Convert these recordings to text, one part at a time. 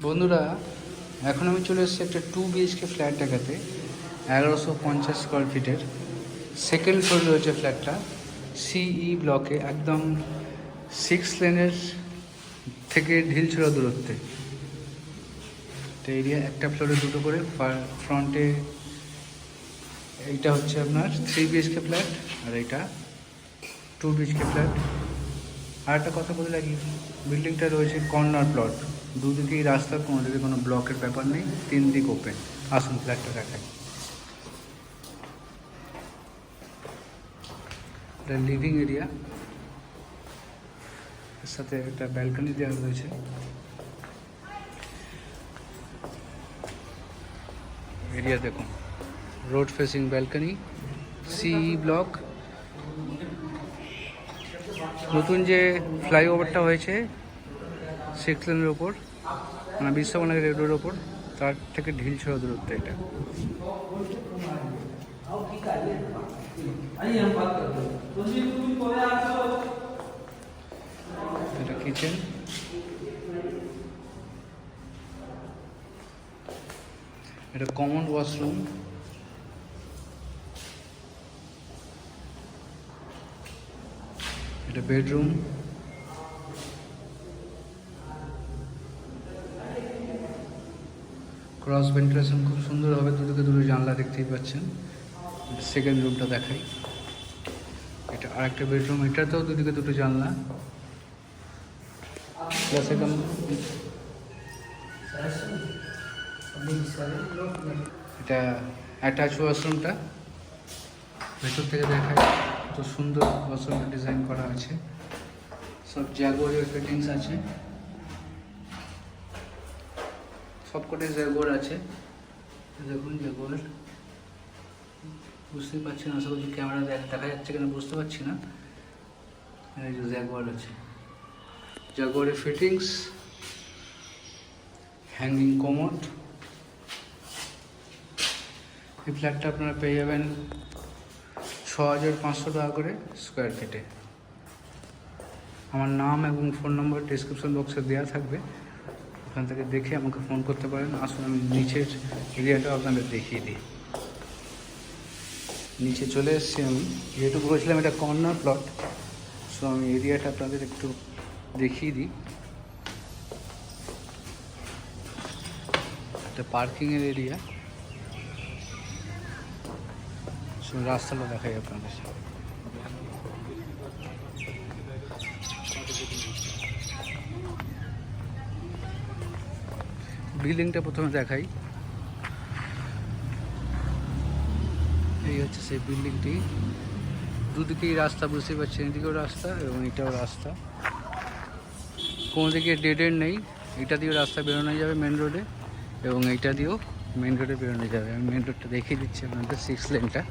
বন্ধুরা, এখন আমি চলে এসেছি একটা 2 BHK ফ্ল্যাট দেখাতে। 1150 স্কোয়ার ফিটের সেকেন্ড ফ্লোর রয়েছে ফ্ল্যাটটা, সিই ব্লকে, একদম 6 লেনের থেকে ঢিলছড়া দূরত্বে। তো এরিয়া একটা ফ্লোরে দুটো করে, ফ্রন্টে এইটা হচ্ছে আপনার 3 BHK ফ্ল্যাট, আর এইটা 2 BHK ফ্ল্যাট। আর একটা কথা বলে রাখি, বিল্ডিংটা রয়েছে কর্নার প্লট, দুদিকেই রাস্তা, কোনো দিকে কোনো ব্লকের ব্যাপার নেই, 3 দিক ওপেন। আসুন ফ্ল্যাটটা দেখাই। এটা লিভিং এরিয়া, এর সাথে একটা ব্যালকনি দেওয়া রয়েছে। এরিয়া দেখুন, রোড ফেসিং ব্যালকনি, সিই ব্লক। নতুন যে ফ্লাইওভারটা হয়েছে 6 লেনের ওপর, মানে বিশ্বকর্মা রোডের ওপর, তার থেকে ঢিলছড়া দূরত্ব এটা। এটা কিচেন, এটা কমন ওয়াশরুম, এটা বেডরুম, ক্রস ভেন্টিলেশন খুব সুন্দর হবে, দুদিকে দুটো জানলা দেখতেই পাচ্ছেন। সেকেন্ড রুমটা দেখাই, এটা আরেকটা বেডরুম, এটাতেও দুদিকে দুটো জানলা, প্লাস এটা অ্যাটাচ ওয়াশরুমটা ভেতর থেকে দেখায়, কত সুন্দর ওয়াশরুমটা ডিজাইন করা আছে, সব জ্যাগুয়ারের ফিটিংস আছে, সবকটাই জ্যাগুয়ার আছে। দেখুন জ্যাগুয়ার, বুঝতেই পারছেন, আশা করছি ক্যামেরা দেখা যাচ্ছে কিনা বুঝতে পারছি না। এই যে জ্যাগুয়ার আছে, জ্যাগুয়ারের ফিটিংস, হ্যাঙ্গিং কমোড। এই ফ্ল্যাটটা আপনারা পেয়ে যাবেন 6500 টাকা করে স্কোয়ার ফিটে। আমার নাম এবং ফোন নম্বর ডিসক্রিপশন বক্সে দেওয়া থাকবে, ওখান থেকে দেখে আমাকে ফোন করতে পারেন। আসুন আমি নিচের এরিয়াটাও আপনাদের দেখিয়ে দিই। নিচে চলে এসেছি আমি, যেহেতু বলেছিলাম এটা কর্নার প্লট, সো আমি এরিয়াটা আপনাদের একটু দেখিয়ে দিই। এটা পার্কিংয়ের এরিয়া, সো রাস্তাটা দেখাই আপনাদের। বিল্ডিংটা প্রথমে দেখাই, এই হচ্ছে সেই বিল্ডিংটি, দুদিকেই রাস্তা, বুঝতে পারছেন, এদিকেও রাস্তা এবং এটাও রাস্তা, কোনো দিকে ডেড এন্ড নেই। এটা দিয়েও রাস্তা বেরোনো যাবে মেন রোডে, এবং এইটা দিয়েও মেন রোডে বেরোনো যাবে। আমি মেন রোডটা দেখিয়ে দিচ্ছি আপনাদের, 6 লেনটা,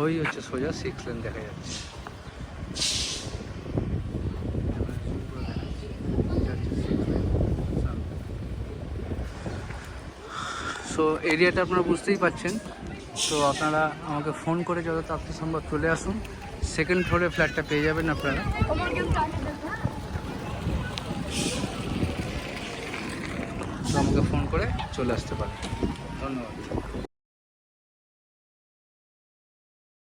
ওই হচ্ছে সোজা 6 লেন দেখা যাচ্ছে। সো এরিয়াটা আপনারা বুঝতেই পাচ্ছেন। তো আপনারা আমাকে ফোন করে যত তাড়াতাড়ি সম্ভব চলে আসুন, সেকেন্ড ফ্লোরে ফ্ল্যাটটা পেয়ে যাবেন আপনারা। তো আমাকে ফোন করে চলে আসতে পারেন। ধন্যবাদ।